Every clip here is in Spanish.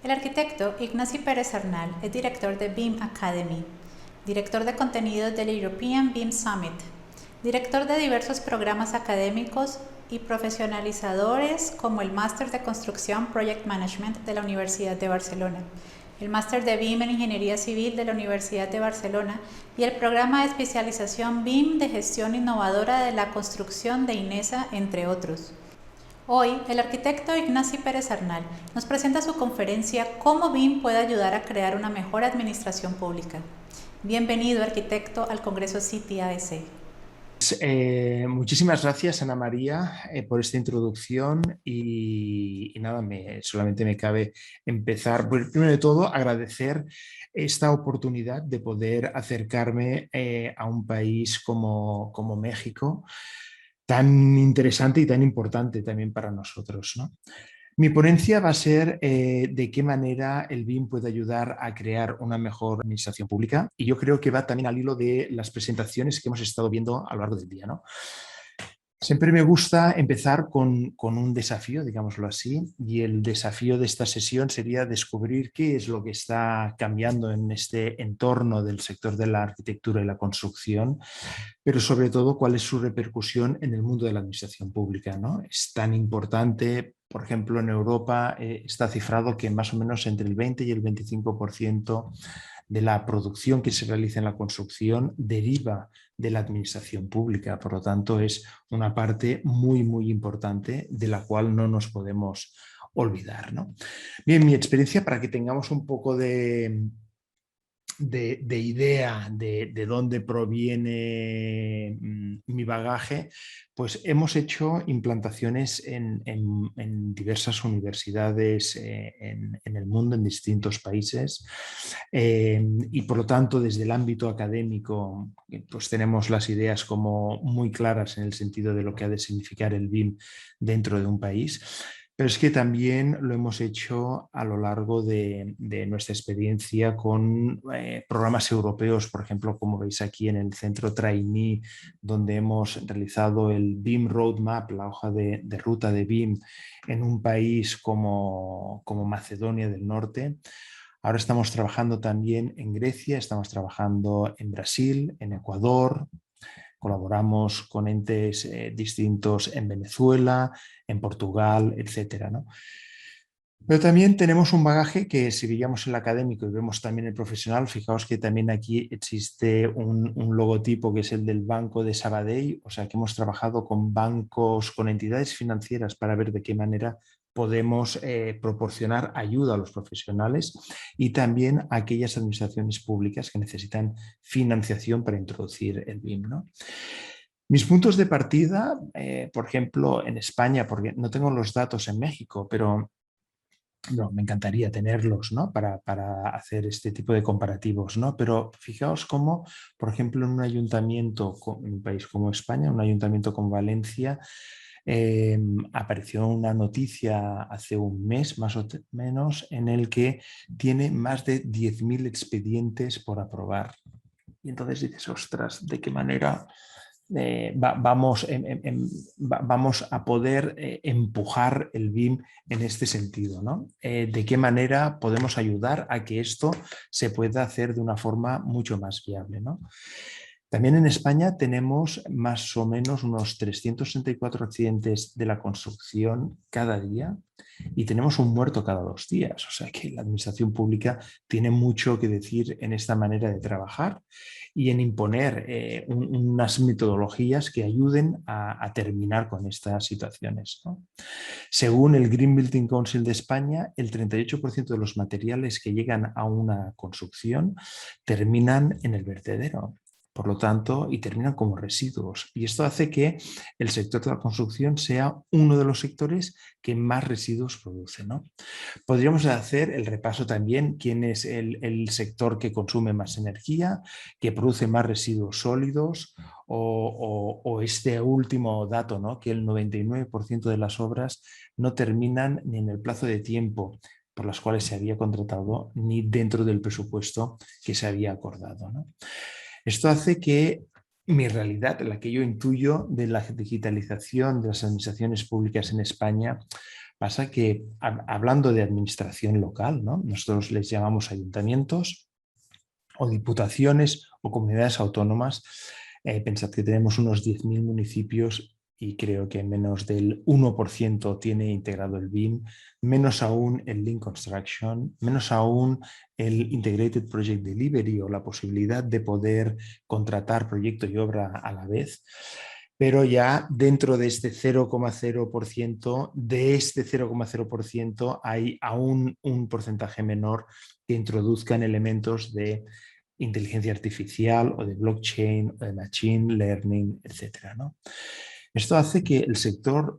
El arquitecto Ignacy Pérez Arnal es director de BIM Academy, director de contenidos del European BIM Summit, director de diversos programas académicos y profesionalizadores como el Máster de Construcción Project Management de la Universidad de Barcelona, el Máster de BIM en Ingeniería Civil de la Universidad de Barcelona y el programa de especialización BIM de Gestión Innovadora de la Construcción de INESA, entre otros. Hoy, el arquitecto Ignacy Pérez Arnal nos presenta su conferencia Cómo BIM puede ayudar a crear una mejor administración pública. Bienvenido, arquitecto, al Congreso CITI-AEC. Muchísimas gracias, Ana María, por esta introducción y nada, solamente me cabe empezar. Pues, primero de todo, agradecer esta oportunidad de poder acercarme a un país como México, tan interesante y tan importante también para nosotros, ¿no? Mi ponencia va a ser de qué manera el BIM puede ayudar a crear una mejor administración pública y yo creo que va también al hilo de las presentaciones que hemos estado viendo a lo largo del día, ¿no? Siempre me gusta empezar con un desafío, digámoslo así, y el desafío de esta sesión sería descubrir qué es lo que está cambiando en este entorno del sector de la arquitectura y la construcción, pero sobre todo cuál es su repercusión en el mundo de la administración pública, ¿no? Es tan importante, por ejemplo, en Europa está cifrado que más o menos entre el 20 y el 25% de la producción que se realiza en la construcción deriva de la administración pública. Por lo tanto, es una parte muy, muy importante de la cual no nos podemos olvidar, ¿no? Bien, mi experiencia, para que tengamos un poco de idea de dónde proviene mi bagaje, pues hemos hecho implantaciones en diversas universidades en el mundo, en distintos países, y por lo tanto desde el ámbito académico pues tenemos las ideas como muy claras en el sentido de lo que ha de significar el BIM dentro de un país. Pero es que también lo hemos hecho a lo largo de nuestra experiencia con programas europeos, por ejemplo, como veis aquí en el centro Trainee, donde hemos realizado el BIM Roadmap, la hoja de ruta de BIM en un país como Macedonia del Norte. Ahora estamos trabajando también en Grecia, estamos trabajando en Brasil, en Ecuador. Colaboramos con entes distintos en Venezuela, en Portugal, etcétera, ¿no? Pero también tenemos un bagaje que si veíamos el académico y vemos también el profesional, fijaos que también aquí existe un logotipo que es el del Banco de Sabadell, o sea que hemos trabajado con bancos, con entidades financieras para ver de qué manera podemos proporcionar ayuda a los profesionales y también a aquellas administraciones públicas que necesitan financiación para introducir el BIM, ¿no? Mis puntos de partida, por ejemplo, en España, porque no tengo los datos en México, pero no, me encantaría tenerlos, ¿no? Para hacer este tipo de comparativos, ¿no? Pero fijaos cómo, por ejemplo, en un ayuntamiento, en un país como España, un ayuntamiento como Valencia, eh, apareció una noticia hace un mes más o menos en el que tiene más de 10.000 expedientes por aprobar. Y entonces dices, ostras, ¿de qué manera vamos a poder empujar el BIM en este sentido, ¿no? ¿De qué manera podemos ayudar a que esto se pueda hacer de una forma mucho más viable, ¿no? También en España tenemos más o menos unos 364 accidentes de la construcción cada día y tenemos un muerto cada 2 días. O sea que la administración pública tiene mucho que decir en esta manera de trabajar y en imponer unas metodologías que ayuden a terminar con estas situaciones, ¿no? Según el Green Building Council de España, el 38% de los materiales que llegan a una construcción terminan en el vertedero. Por lo tanto, y terminan como residuos. Y esto hace que el sector de la construcción sea uno de los sectores que más residuos produce, ¿no? Podríamos hacer el repaso también quién es el sector que consume más energía, que produce más residuos sólidos o este último dato, ¿no? Que el 99% de las obras no terminan ni en el plazo de tiempo por las cuales se había contratado ni dentro del presupuesto que se había acordado, ¿no? Esto hace que mi realidad, la que yo intuyo de la digitalización de las administraciones públicas en España, Pasa que, hablando de administración local, ¿no? Nosotros les llamamos ayuntamientos o diputaciones o comunidades autónomas. Pensad que tenemos unos 10.000 municipios y creo que menos del 1% tiene integrado el BIM, menos aún el Lean Construction, menos aún el Integrated Project Delivery o la posibilidad de poder contratar proyecto y obra a la vez. Pero ya dentro de este 0,0%, de este 0,0% hay aún un porcentaje menor que introduzcan elementos de inteligencia artificial o de blockchain o de machine learning, etcétera, ¿no? Esto hace que el sector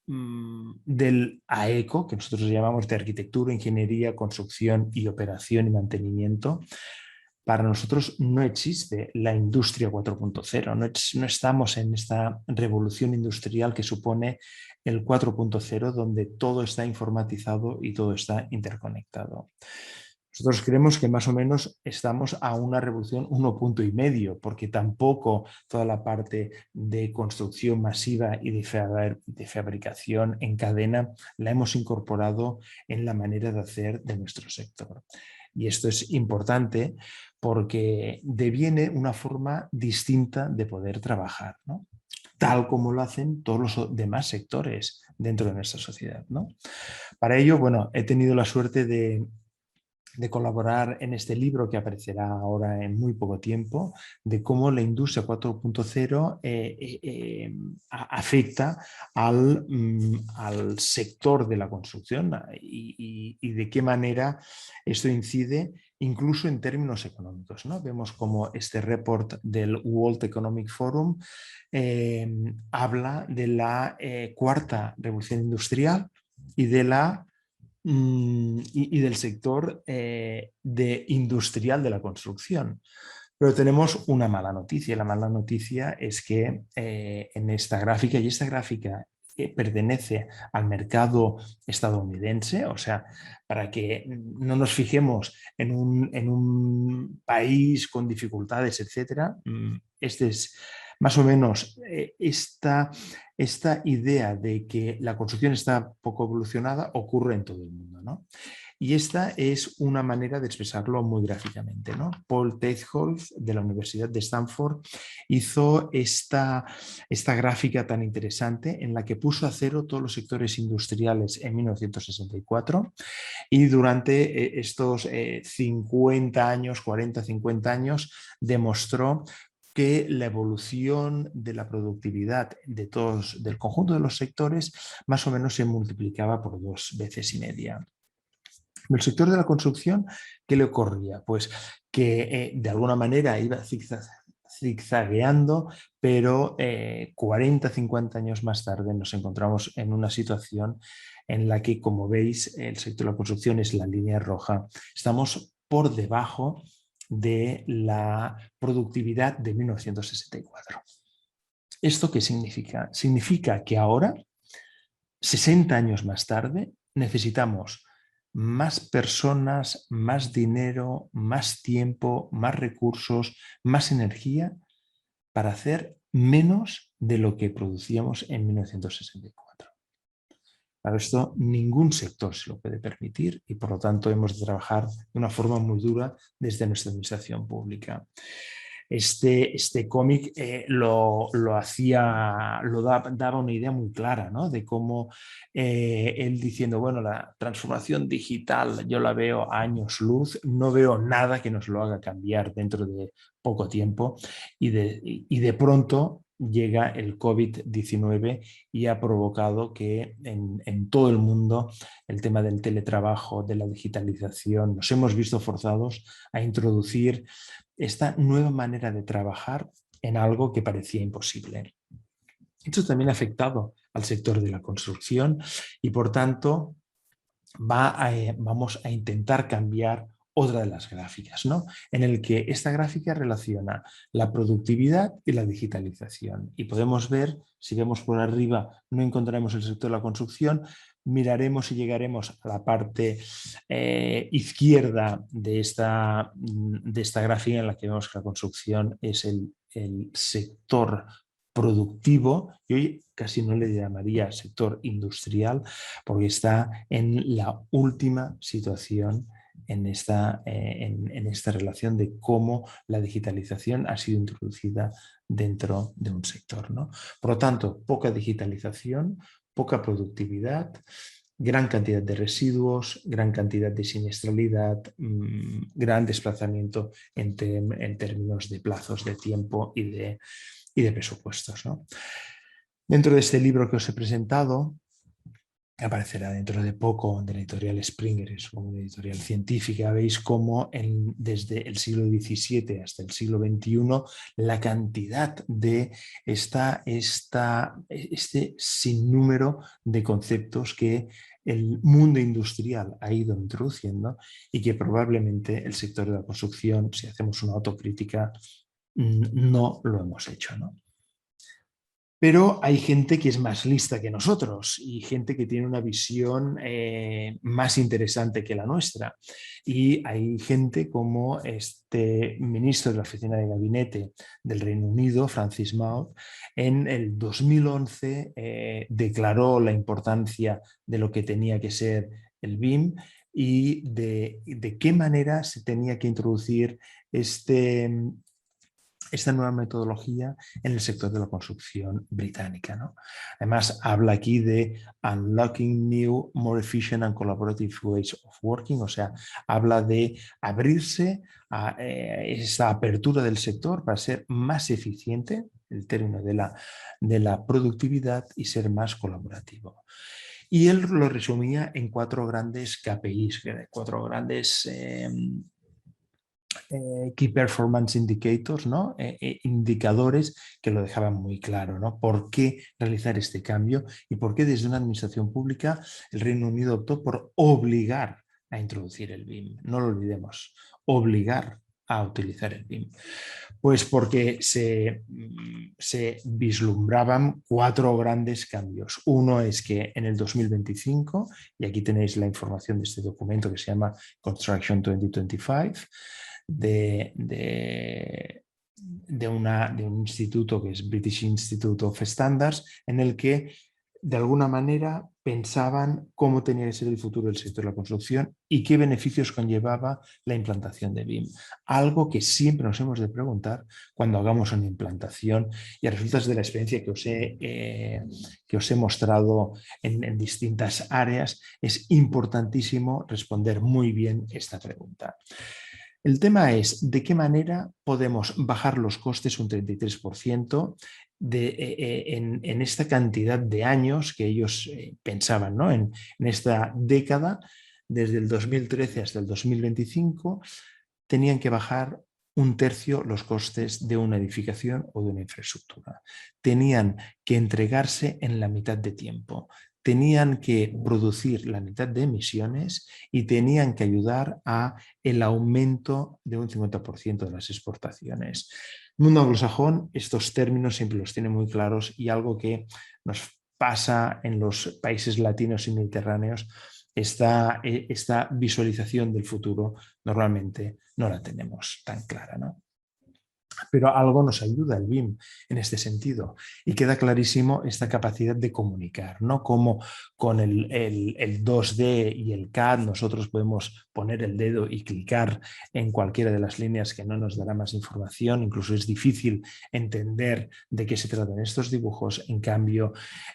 del AECO, que nosotros llamamos de arquitectura, ingeniería, construcción y operación y mantenimiento, para nosotros no existe la industria 4.0, no estamos en esta revolución industrial que supone el 4.0, donde todo está informatizado y todo está interconectado. Nosotros creemos que más o menos estamos a una revolución 1,5, porque tampoco toda la parte de construcción masiva y de fabricación en cadena la hemos incorporado en la manera de hacer de nuestro sector. Y esto es importante porque deviene una forma distinta de poder trabajar, ¿no? Tal como lo hacen todos los demás sectores dentro de nuestra sociedad, ¿no? Para ello, bueno, he tenido la suerte de colaborar en este libro que aparecerá ahora en muy poco tiempo, de cómo la industria 4.0 afecta al sector de la construcción y de qué manera esto incide incluso en términos económicos, ¿no? Vemos como este report del World Economic Forum habla de la cuarta revolución industrial y de la y del sector industrial de la construcción. Pero tenemos una mala noticia. La mala noticia es que en esta gráfica, y esta gráfica pertenece al mercado estadounidense, o sea, para que no nos fijemos en un país con dificultades, etcétera, este es más o menos esta idea de que la construcción está poco evolucionada ocurre en todo el mundo, ¿no? Y esta es una manera de expresarlo muy gráficamente, ¿no? Paul Teitholz, de la Universidad de Stanford, hizo esta gráfica tan interesante en la que puso a cero todos los sectores industriales en 1964 y durante estos 50 años, 40, 50 años, demostró que la evolución de la productividad del conjunto de los sectores más o menos se multiplicaba por 2,5 veces. En el sector de la construcción, ¿qué le ocurría? Pues que de alguna manera iba zigzagueando, pero 40, 50 años más tarde nos encontramos en una situación en la que, como veis, el sector de la construcción es la línea roja. Estamos por debajo de la productividad de 1964. ¿Esto qué significa? Significa que ahora, 60 años más tarde, necesitamos más personas, más dinero, más tiempo, más recursos, más energía para hacer menos de lo que producíamos en 1964. Para esto ningún sector se lo puede permitir y por lo tanto hemos de trabajar de una forma muy dura desde nuestra administración pública. Este cómic daba una idea muy clara, ¿no? De cómo él diciendo, bueno, la transformación digital yo la veo a años luz, no veo nada que nos lo haga cambiar dentro de poco tiempo y de pronto llega el COVID-19 y ha provocado que en todo el mundo el tema del teletrabajo, de la digitalización, nos hemos visto forzados a introducir esta nueva manera de trabajar en algo que parecía imposible. Esto también ha afectado al sector de la construcción y por tanto vamos a intentar cambiar otra de las gráficas, ¿no? En el que esta gráfica relaciona la productividad y la digitalización. Y podemos ver, si vemos por arriba, no encontraremos el sector de la construcción, miraremos y llegaremos a la parte izquierda de esta gráfica en la que vemos que la construcción es el sector productivo, y hoy casi no le llamaría sector industrial, porque está en la última situación en esta relación de cómo la digitalización ha sido introducida dentro de un sector, ¿no? Por lo tanto, poca digitalización, poca productividad, gran cantidad de residuos, gran cantidad de siniestralidad, gran desplazamiento en términos de plazos de tiempo y de presupuestos, ¿no? Dentro de este libro que os he presentado, aparecerá dentro de poco de la editorial Springer, es una editorial científica, veis cómo desde el siglo XVII hasta el siglo XXI la cantidad de este sinnúmero de conceptos que el mundo industrial ha ido introduciendo y que probablemente el sector de la construcción, si hacemos una autocrítica, no lo hemos hecho, ¿no? Pero hay gente que es más lista que nosotros y gente que tiene una visión más interesante que la nuestra. Y hay gente como este ministro de la Oficina de Gabinete del Reino Unido, Francis Maude, en el 2011 declaró la importancia de lo que tenía que ser el BIM y de qué manera se tenía que introducir esta nueva metodología en el sector de la construcción británica, ¿no? Además, habla aquí de unlocking new, more efficient and collaborative ways of working, o sea, habla de abrirse a esta apertura del sector para ser más eficiente, el término de la productividad, y ser más colaborativo. Y él lo resumía en 4 grandes KPIs, 4 grandes Key Performance Indicators, ¿no? Indicadores que lo dejaban muy claro, ¿no? ¿Por qué realizar este cambio y por qué desde una administración pública el Reino Unido optó por obligar a introducir el BIM? No lo olvidemos, obligar a utilizar el BIM. Pues porque se vislumbraban 4 grandes cambios. Uno es que en el 2025, y aquí tenéis la información de este documento que se llama Construction 2025, de un instituto que es British Institute of Standards, en el que de alguna manera pensaban cómo tenía que ser el futuro del sector de la construcción y qué beneficios conllevaba la implantación de BIM. Algo que siempre nos hemos de preguntar cuando hagamos una implantación, y a resultas de la experiencia que os he mostrado en distintas áreas, es importantísimo responder muy bien esta pregunta. El tema es de qué manera podemos bajar los costes un 33% en esta cantidad de años que ellos pensaban, ¿no? En esta década, desde el 2013 hasta el 2025, tenían que bajar 1/3 los costes de una edificación o de una infraestructura. Tenían que entregarse en la mitad de tiempo. Tenían que producir la mitad de emisiones y tenían que ayudar a el aumento de un 50% de las exportaciones. En el mundo anglosajón estos términos siempre los tiene muy claros, y algo que nos pasa en los países latinos y mediterráneos, esta visualización del futuro normalmente no la tenemos tan clara, ¿no? Pero algo nos ayuda el BIM en este sentido, y queda clarísimo esta capacidad de comunicar, ¿no? Como con el 2D y el CAD nosotros podemos poner el dedo y clicar en cualquiera de las líneas que no nos dará más información, incluso es difícil entender de qué se tratan estos dibujos. En cambio,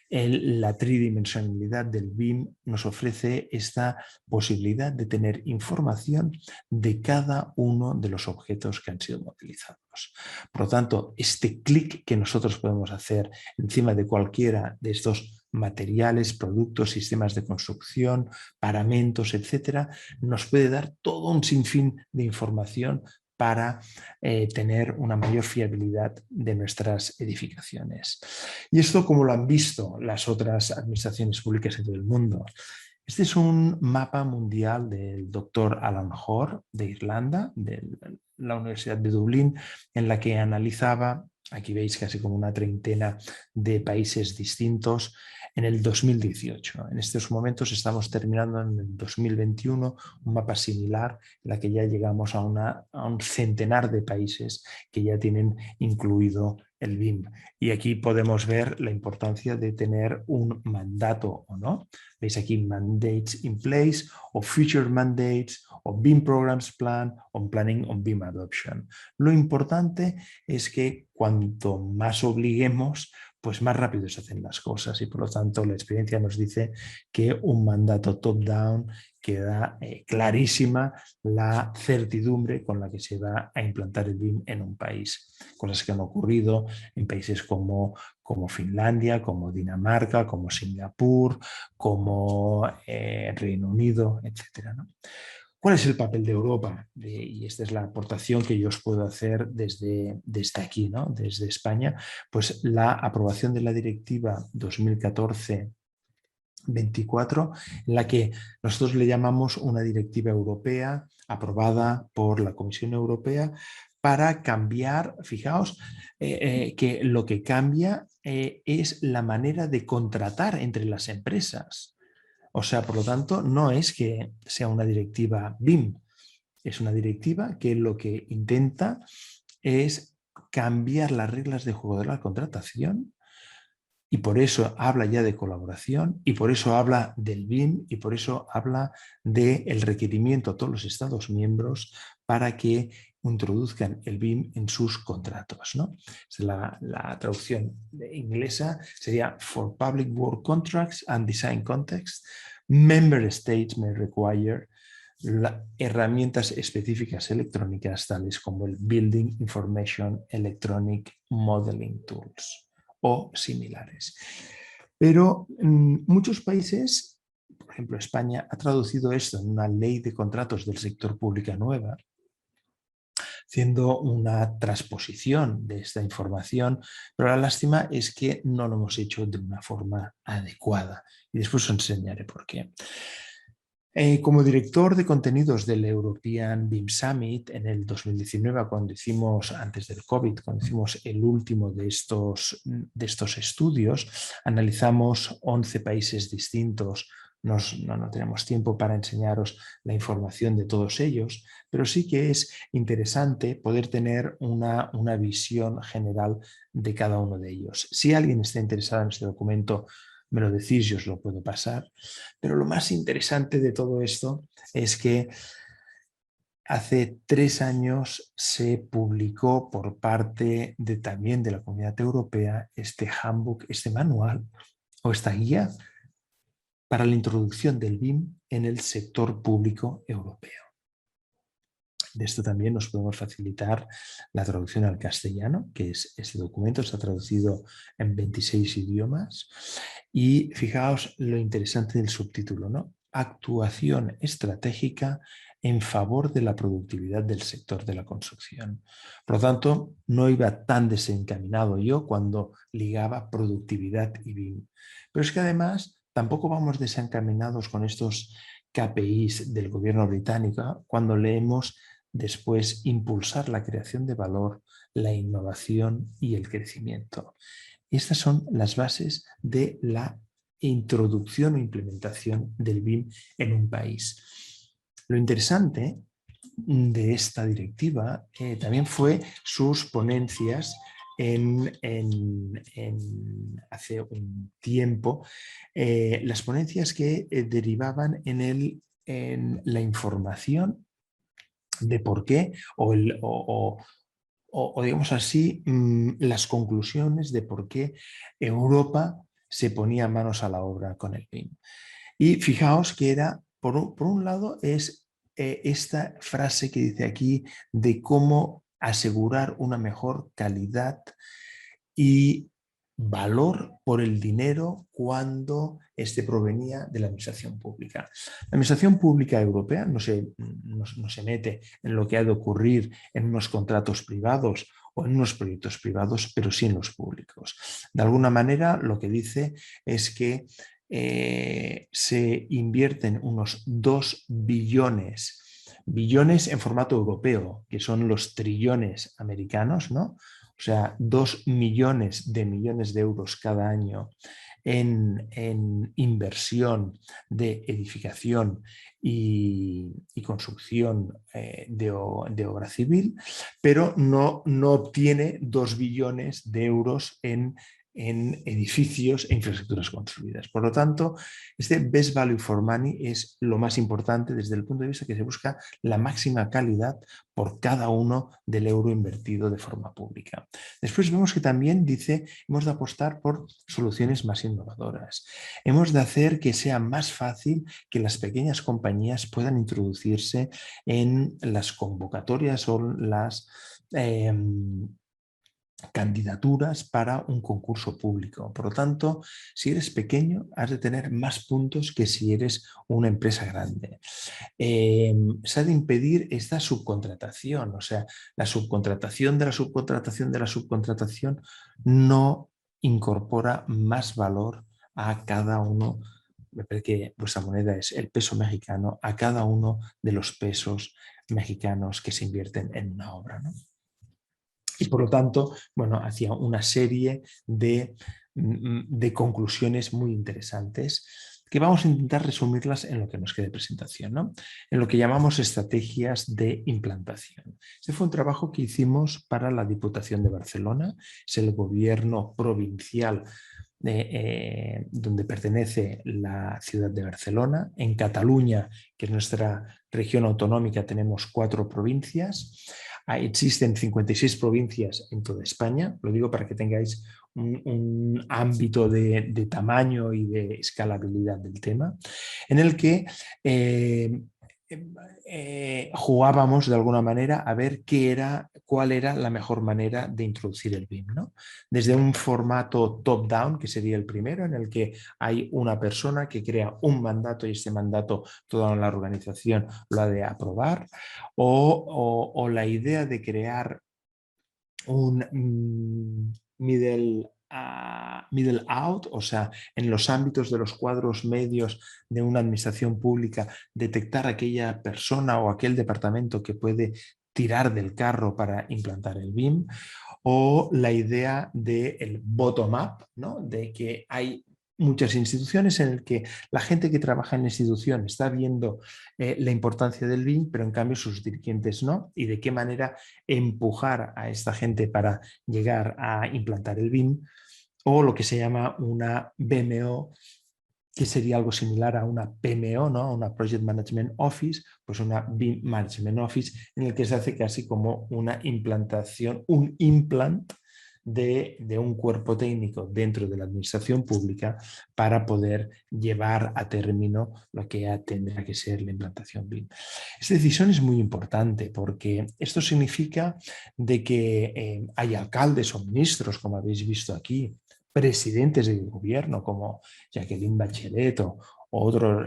la tridimensionalidad del BIM nos ofrece esta posibilidad de tener información de cada uno de los objetos que han sido modelizados. Por lo tanto, este clic que nosotros podemos hacer encima de cualquiera de estos materiales, productos, sistemas de construcción, paramentos, etcétera, nos puede dar todo un sinfín de información para tener una mayor fiabilidad de nuestras edificaciones. Y esto, como lo han visto las otras administraciones públicas en todo el mundo. Este es un mapa mundial del doctor Alan Hoare de Irlanda, de la Universidad de Dublín, en la que analizaba, aquí veis casi como una treintena de países distintos, en el 2018. En estos momentos estamos terminando en el 2021 un mapa similar, en la que ya llegamos a un centenar de países que ya tienen incluido el BIM. Y aquí podemos ver la importancia de tener un mandato o no. Veis aquí mandates in place o future mandates o BIM programs plan o planning on BIM adoption. Lo importante es que cuanto más obliguemos, pues más rápido se hacen las cosas y por lo tanto la experiencia nos dice que un mandato top-down queda clarísima la certidumbre con la que se va a implantar el BIM en un país. Cosas que han ocurrido en países como Finlandia, como Dinamarca, como Singapur, como Reino Unido, etc., ¿no? ¿Cuál es el papel de Europa? Y esta es la aportación que yo os puedo hacer desde aquí, ¿no? Desde España. Pues la aprobación de la Directiva 2014-24, en la que nosotros le llamamos una directiva europea aprobada por la Comisión Europea para cambiar, fijaos, que lo que cambia es la manera de contratar entre las empresas. O sea, por lo tanto, no es que sea una directiva BIM, es una directiva que lo que intenta es cambiar las reglas de juego de la contratación y por eso habla ya de colaboración y por eso habla del BIM y por eso habla del requerimiento a todos los Estados miembros para que introduzcan el BIM en sus contratos, ¿no? La traducción inglesa sería For Public Work Contracts and Design Context, Member States may require herramientas específicas electrónicas tales como el Building Information Electronic Modeling Tools o similares. Pero muchos países, por ejemplo España, ha traducido esto en una ley de contratos del sector pública nueva, haciendo una transposición de esta información, pero la lástima es que no lo hemos hecho de una forma adecuada y después os enseñaré por qué. Como director de contenidos del European BIM Summit en el 2019, cuando hicimos, antes del COVID, cuando hicimos el último de estos estudios, analizamos 11 países distintos. No tenemos tiempo para enseñaros la información de todos ellos, pero sí que es interesante poder tener una visión general de cada uno de ellos. Si alguien está interesado en este documento, me lo decís, yo os lo puedo pasar. Pero lo más interesante de todo esto es que hace 3 años se publicó por parte también de la Comunidad Europea este handbook, este manual o esta guía para la introducción del BIM en el sector público europeo. De esto también nos podemos facilitar la traducción al castellano, que es este documento, está traducido en 26 idiomas. Y fijaos lo interesante del subtítulo, ¿no? Actuación estratégica en favor de la productividad del sector de la construcción. Por lo tanto, no iba tan desencaminado yo cuando ligaba productividad y BIM. Pero es que además tampoco vamos desencaminados con estos KPIs del gobierno británico cuando leemos después impulsar la creación de valor, la innovación y el crecimiento. Estas son las bases de la introducción o implementación del BIM en un país. Lo interesante de esta directiva también fue sus ponencias hace un tiempo, las ponencias que derivaban en la información de por qué o digamos así, las conclusiones de por qué Europa se ponía manos a la obra con el BIM. Y fijaos que era, por un lado, es esta frase que dice aquí de cómo asegurar una mejor calidad y valor por el dinero cuando este provenía de la administración pública. La administración pública europea no se mete en lo que ha de ocurrir en unos contratos privados o en unos proyectos privados, pero sí en los públicos. De alguna manera lo que dice es que se invierten unos 2 billones en formato europeo, que son los trillones americanos, ¿no? o sea, 2 millones de euros cada año en inversión de edificación y construcción de obra civil, pero no obtiene 2 billones de euros en edificios e infraestructuras construidas. Por lo tanto, este Best Value for Money es lo más importante desde el punto de vista que se busca la máxima calidad por cada uno del euro invertido de forma pública. Después vemos que también dice, hemos de apostar por soluciones más innovadoras. Hemos de hacer que sea más fácil que las pequeñas compañías puedan introducirse en las convocatorias o las candidaturas para un concurso público. Por lo tanto, si eres pequeño, has de tener más puntos que si eres una empresa grande. Se ha de impedir esta subcontratación, o sea, la subcontratación de la subcontratación de la subcontratación no incorpora más valor a cada uno. Me parece que vuestra moneda es el peso mexicano, a cada uno de los pesos mexicanos que se invierten en una obra, ¿no? Y por lo tanto, bueno, hacía una serie de conclusiones muy interesantes que vamos a intentar resumirlas en lo que nos quede de presentación, ¿no? En lo que llamamos estrategias de implantación. Este fue un trabajo que hicimos para la Diputación de Barcelona, es el gobierno provincial donde pertenece la ciudad de Barcelona. En Cataluña, que es nuestra región autonómica, tenemos 4 provincias. Existen 56 provincias en toda España, lo digo para que tengáis un ámbito de tamaño y de escalabilidad del tema, en el que jugábamos de alguna manera a ver cuál era la mejor manera de introducir el BIM, ¿no? Desde un formato top-down, que sería el primero, en el que hay una persona que crea un mandato y este mandato toda la organización lo ha de aprobar, o la idea de crear un middle out, o sea, en los ámbitos de los cuadros medios de una administración pública, detectar aquella persona o aquel departamento que puede tirar del carro para implantar el BIM, o la idea del bottom-up, ¿no? De que hay muchas instituciones en las que la gente que trabaja en la institución está viendo la importancia del BIM, pero en cambio sus dirigentes no, y de qué manera empujar a esta gente para llegar a implantar el BIM, o lo que se llama una BMO, que sería algo similar a una PMO, ¿no? Una Project Management Office, pues una BIM Management Office, en el que se hace casi como una implantación, un implant de un cuerpo técnico dentro de la administración pública para poder llevar a término lo que ya tendrá que ser la implantación BIM. Esta decisión es muy importante porque esto significa de que hay alcaldes o ministros, como habéis visto aquí, presidentes del gobierno como Jacqueline Bachelet o otro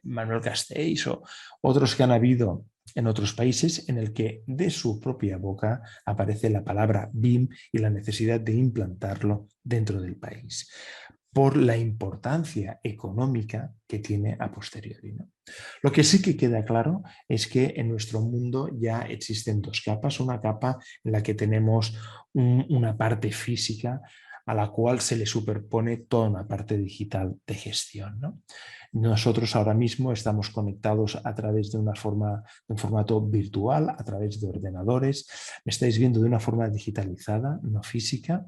Manuel Castells o otros que han habido en otros países, en el que de su propia boca aparece la palabra BIM y la necesidad de implantarlo dentro del país, por la importancia económica que tiene a posteriori, ¿no? Lo que sí que queda claro es que en nuestro mundo ya existen 2 capas, una capa en la que tenemos una parte física a la cual se le superpone toda una parte digital de gestión, ¿no? Nosotros ahora mismo estamos conectados a través de un formato virtual, a través de ordenadores. Me estáis viendo de una forma digitalizada, no física,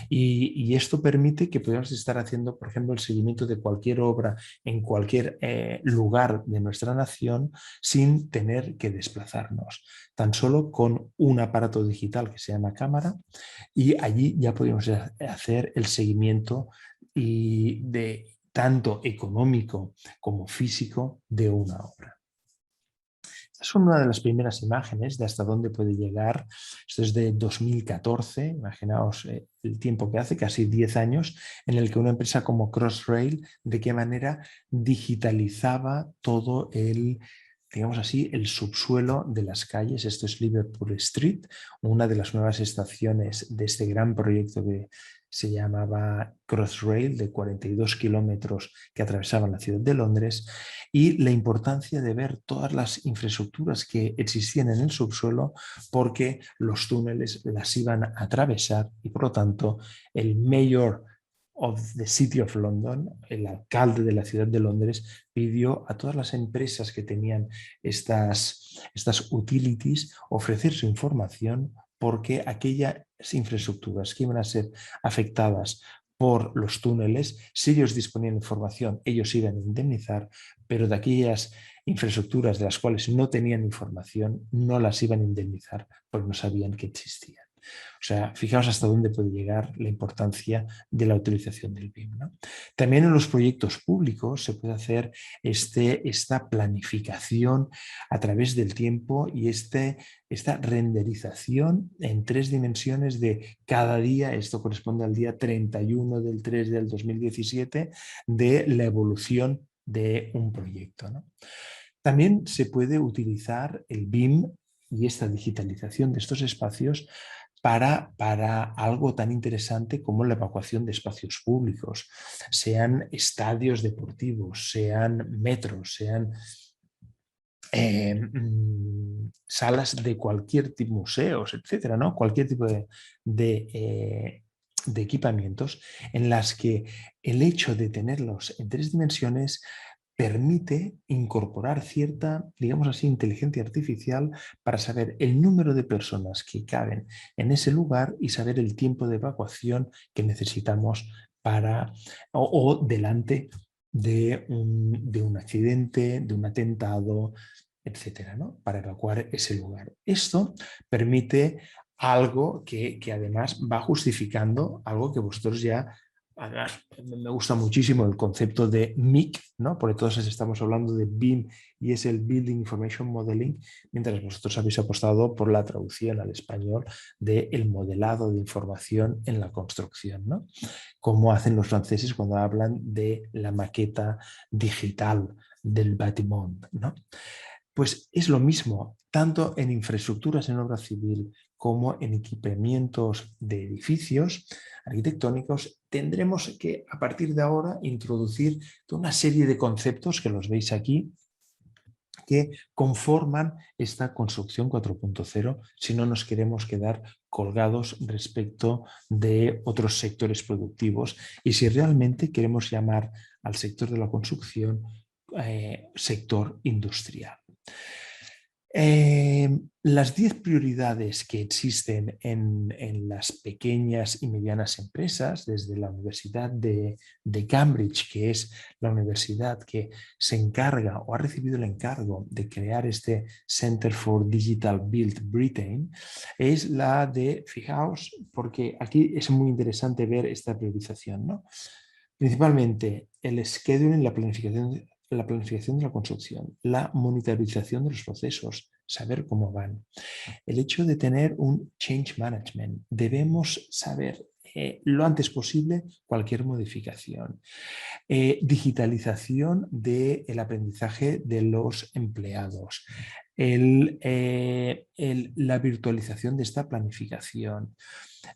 y esto permite que podamos estar haciendo, por ejemplo, el seguimiento de cualquier obra en cualquier lugar de nuestra nación sin tener que desplazarnos, tan solo con un aparato digital que se llama cámara, y allí ya podemos hacer el seguimiento tanto económico como físico de una obra. Esta es una de las primeras imágenes de hasta dónde puede llegar. Esto es de 2014, imaginaos el tiempo que hace, casi 10 años, en el que una empresa como Crossrail, de qué manera digitalizaba todo digamos así, el subsuelo de las calles. Esto es Liverpool Street, una de las nuevas estaciones de este gran proyecto se llamaba Crossrail, de 42 kilómetros que atravesaban la ciudad de Londres, y la importancia de ver todas las infraestructuras que existían en el subsuelo, porque los túneles las iban a atravesar y por lo tanto el mayor of the City of London, el alcalde de la ciudad de Londres, pidió a todas las empresas que tenían estas utilities ofrecer su información, porque aquellas infraestructuras que iban a ser afectadas por los túneles, si ellos disponían de información, ellos iban a indemnizar, pero de aquellas infraestructuras de las cuales no tenían información, no las iban a indemnizar porque no sabían que existían. O sea, fijaos hasta dónde puede llegar la importancia de la utilización del BIM, ¿no? También en los proyectos públicos se puede hacer esta planificación a través del tiempo y esta renderización en 3 dimensiones de cada día. Esto corresponde al día 31 del 3 del 2017, de la evolución de un proyecto, ¿no? También se puede utilizar el BIM y esta digitalización de estos espacios para algo tan interesante como la evacuación de espacios públicos, sean estadios deportivos, sean metros, sean salas de cualquier tipo, museos, etcétera, ¿no? Cualquier tipo de equipamientos en las que el hecho de tenerlos en 3 dimensiones permite incorporar cierta, digamos así, inteligencia artificial para saber el número de personas que caben en ese lugar y saber el tiempo de evacuación que necesitamos para o delante de un accidente, de un atentado, etcétera, ¿no? Para evacuar ese lugar. Esto permite algo que además va justificando algo que vosotros ya... Además, me gusta muchísimo el concepto de MIC, ¿no? Porque todos estamos hablando de BIM y es el Building Information Modeling, mientras vosotros habéis apostado por la traducción al español del modelado de información en la construcción, ¿no? Como hacen los franceses cuando hablan de la maqueta digital del bâtiment, ¿no? Pues es lo mismo, tanto en infraestructuras en obra civil como en equipamientos de edificios arquitectónicos. Tendremos que, a partir de ahora, introducir toda una serie de conceptos, que los veis aquí, que conforman esta construcción 4.0, si no nos queremos quedar colgados respecto de otros sectores productivos y si realmente queremos llamar al sector de la construcción sector industrial. Las 10 prioridades que existen en las pequeñas y medianas empresas, desde la Universidad de Cambridge, que es la universidad que se encarga o ha recibido el encargo de crear este Center for Digital Build Britain, es la de, fijaos, porque aquí es muy interesante ver esta priorización, ¿no? Principalmente el scheduling, la planificación de la construcción, la monitorización de los procesos, saber cómo van. El hecho de tener un change management, debemos saber lo antes posible cualquier modificación. Digitalización del aprendizaje de los empleados. La virtualización de esta planificación,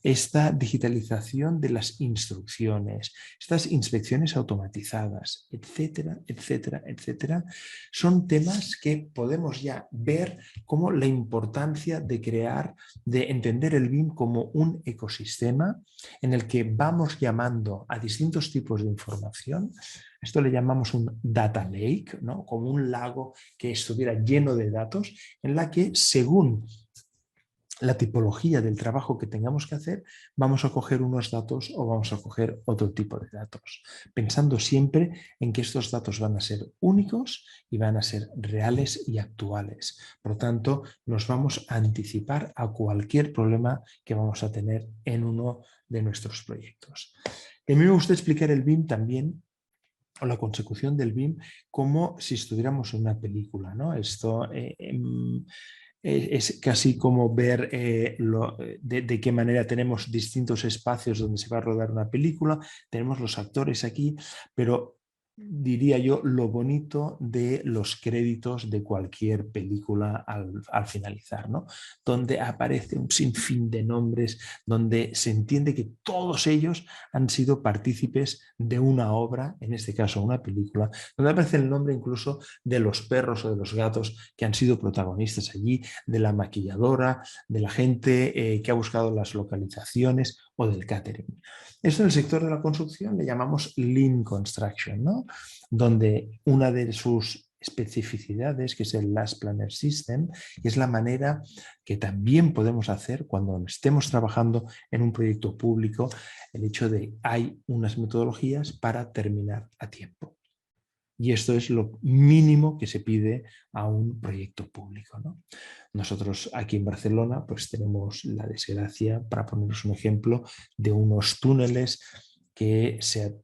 esta digitalización de las instrucciones, estas inspecciones automatizadas, etcétera, etcétera, etcétera, son temas que podemos ya ver como la importancia de crear, de entender el BIM como un ecosistema en el que vamos llamando a distintos tipos de información. Esto le llamamos un data lake, ¿no? Como un lago que estuviera lleno de datos, en la que según la tipología del trabajo que tengamos que hacer, vamos a coger unos datos o vamos a coger otro tipo de datos, pensando siempre en que estos datos van a ser únicos y van a ser reales y actuales. Por lo tanto, nos vamos a anticipar a cualquier problema que vamos a tener en uno de nuestros proyectos. A mí me gusta explicar el BIM también, o la consecución del BIM, como si estuviéramos en una película, ¿no? Esto es casi como ver de qué manera tenemos distintos espacios donde se va a rodar una película, tenemos los actores aquí, pero diría yo, lo bonito de los créditos de cualquier película al finalizar, ¿no? Donde aparece un sinfín de nombres, donde se entiende que todos ellos han sido partícipes de una obra, en este caso una película, donde aparece el nombre incluso de los perros o de los gatos que han sido protagonistas allí, de la maquilladora, de la gente que ha buscado las localizaciones o del catering. Esto en el sector de la construcción le llamamos Lean Construction, ¿no? Donde una de sus especificidades, que es el Last Planner System, y es la manera que también podemos hacer cuando estemos trabajando en un proyecto público, el hecho de hay unas metodologías para terminar a tiempo. Y esto es lo mínimo que se pide a un proyecto público, ¿no? Nosotros aquí en Barcelona pues tenemos la desgracia, para poneros un ejemplo, de unos túneles que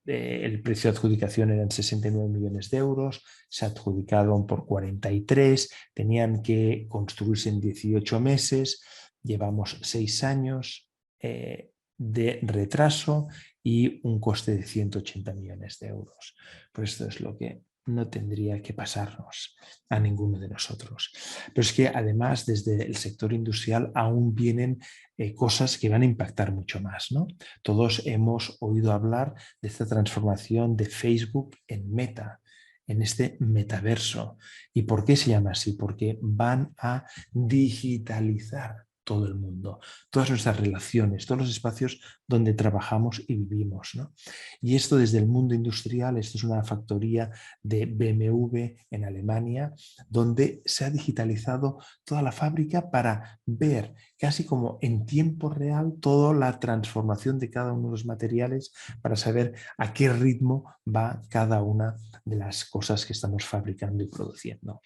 el precio de adjudicación eran 69 millones de euros, se adjudicaron por 43, tenían que construirse en 18 meses, llevamos 6 años de retraso y un coste de 180 millones de euros. Pues esto es lo que no tendría que pasarnos a ninguno de nosotros. Pero es que además desde el sector industrial aún vienen cosas que van a impactar mucho más, ¿no? Todos hemos oído hablar de esta transformación de Facebook en Meta, en este metaverso. ¿Y por qué se llama así? Porque van a digitalizar todo el mundo, todas nuestras relaciones, todos los espacios donde trabajamos y vivimos, ¿no? Y esto desde el mundo industrial, esto es una factoría de BMW en Alemania, donde se ha digitalizado toda la fábrica para ver casi como en tiempo real toda la transformación de cada uno de los materiales para saber a qué ritmo va cada una de las cosas que estamos fabricando y produciendo.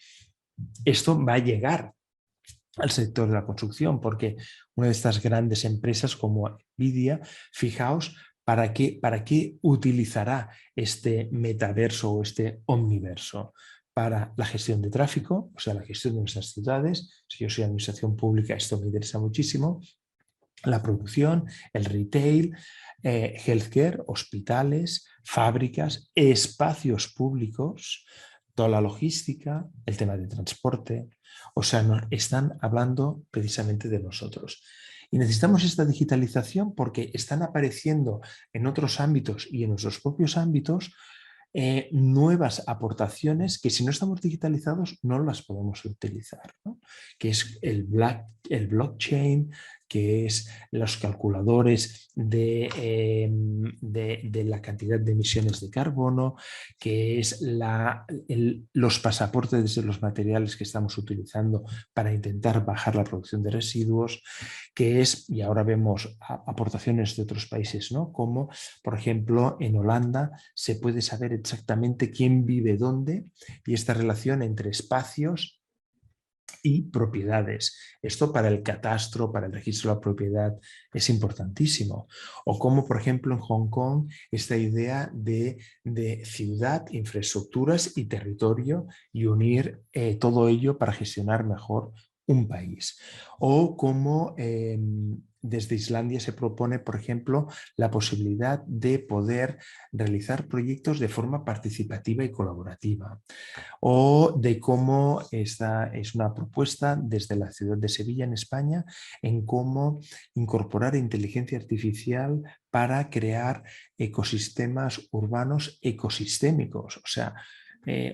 Esto va a llegar al sector de la construcción, porque una de estas grandes empresas como Nvidia, fijaos, ¿para qué utilizará este metaverso o este omniverso? Para la gestión de tráfico, o sea, la gestión de nuestras ciudades. Si yo soy administración pública, esto me interesa muchísimo. La producción, el retail, healthcare, hospitales, fábricas, espacios públicos, toda la logística, el tema de transporte. O sea, están hablando precisamente de nosotros. Y necesitamos esta digitalización porque están apareciendo en otros ámbitos y en nuestros propios ámbitos nuevas aportaciones que si no estamos digitalizados no las podemos utilizar, ¿no? Que es el blockchain, que es los calculadores de la cantidad de emisiones de carbono, que es los pasaportes de los materiales que estamos utilizando para intentar bajar la producción de residuos, que es, y ahora vemos aportaciones de otros países, ¿no? Como por ejemplo en Holanda se puede saber exactamente quién vive dónde y esta relación entre espacios y propiedades. Esto para el catastro, para el registro de la propiedad es importantísimo. O como por ejemplo en Hong Kong esta idea de ciudad, infraestructuras y territorio y unir todo ello para gestionar mejor un país. O como desde Islandia se propone, por ejemplo, la posibilidad de poder realizar proyectos de forma participativa y colaborativa, o de cómo esta es una propuesta desde la ciudad de Sevilla en España en cómo incorporar inteligencia artificial para crear ecosistemas urbanos ecosistémicos, o sea,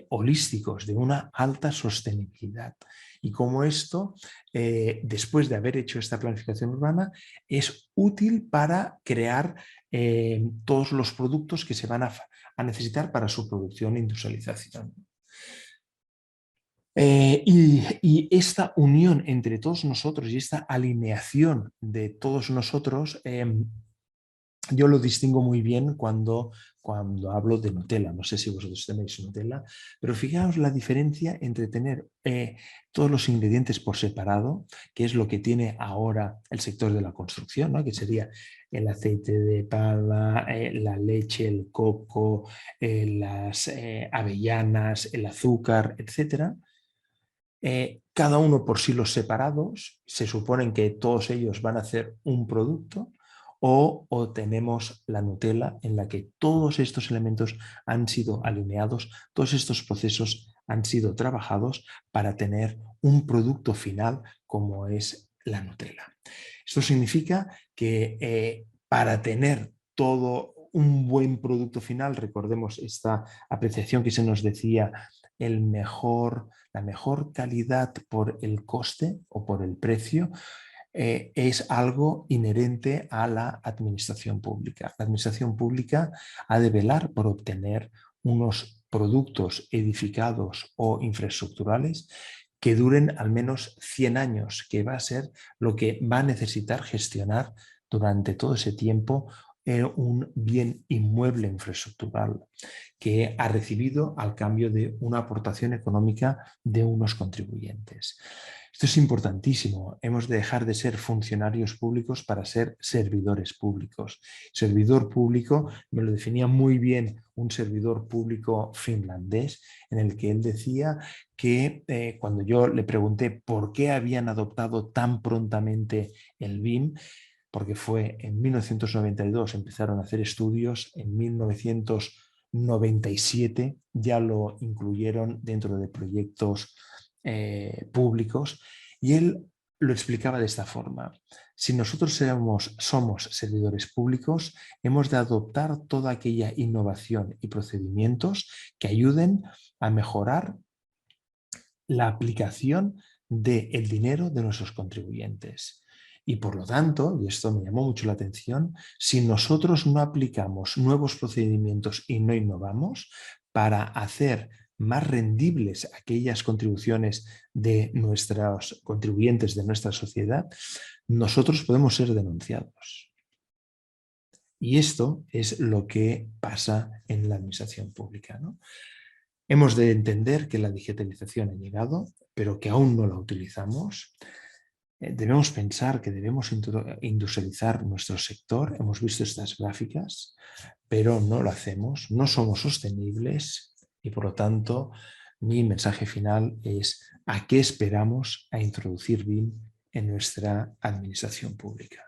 holísticos, de una alta sostenibilidad. Y cómo esto, después de haber hecho esta planificación urbana, es útil para crear todos los productos que se van a necesitar para su producción e industrialización. Y esta unión entre todos nosotros y esta alineación de todos nosotros, yo lo distingo muy bien cuando hablo de Nutella. No sé si vosotros tenéis Nutella, pero fijaos la diferencia entre tener todos los ingredientes por separado, que es lo que tiene ahora el sector de la construcción, ¿no? Que sería el aceite de palma, la leche, el coco, las avellanas, el azúcar, etcétera. Cada uno por sí los separados, se suponen que todos ellos van a hacer un producto, o tenemos la Nutella, en la que todos estos elementos han sido alineados, todos estos procesos han sido trabajados para tener un producto final como es la Nutella. Esto significa que para tener todo un buen producto final, recordemos esta apreciación que se nos decía, la mejor calidad por el coste o por el precio, es algo inherente a la administración pública. La administración pública ha de velar por obtener unos productos edificados o infraestructurales que duren al menos 100 años, que va a ser lo que va a necesitar gestionar durante todo ese tiempo un bien inmueble infraestructural que ha recibido al cambio de una aportación económica de unos contribuyentes. Esto es importantísimo. Hemos de dejar de ser funcionarios públicos para ser servidores públicos. Servidor público me lo definía muy bien un servidor público finlandés, en el que él decía que cuando yo le pregunté por qué habían adoptado tan prontamente el BIM, porque fue en 1992, empezaron a hacer estudios, en 1997 ya lo incluyeron dentro de proyectos públicos, y él lo explicaba de esta forma: si nosotros somos servidores públicos, hemos de adoptar toda aquella innovación y procedimientos que ayuden a mejorar la aplicación del dinero de nuestros contribuyentes. Y por lo tanto, y esto me llamó mucho la atención, si nosotros no aplicamos nuevos procedimientos y no innovamos para hacer más rendibles aquellas contribuciones de nuestros contribuyentes de nuestra sociedad, nosotros podemos ser denunciados. Y esto es lo que pasa en la administración pública, ¿no? Hemos de entender que la digitalización ha llegado, pero que aún no la utilizamos. Debemos pensar que debemos industrializar nuestro sector. Hemos visto estas gráficas, pero no lo hacemos, no somos sostenibles y, por lo tanto, mi mensaje final es: ¿a qué esperamos a introducir BIM en nuestra administración pública?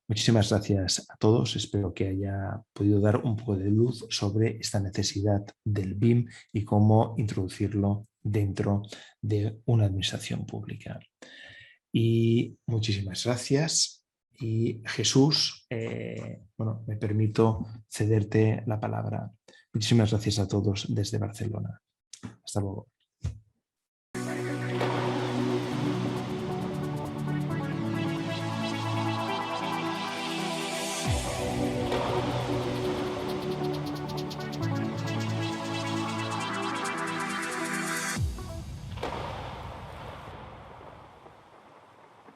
Muchísimas gracias a todos. Espero que haya podido dar un poco de luz sobre esta necesidad del BIM y cómo introducirlo dentro de una administración pública. Y muchísimas gracias. Y Jesús, me permito cederte la palabra. Muchísimas gracias a todos desde Barcelona. Hasta luego.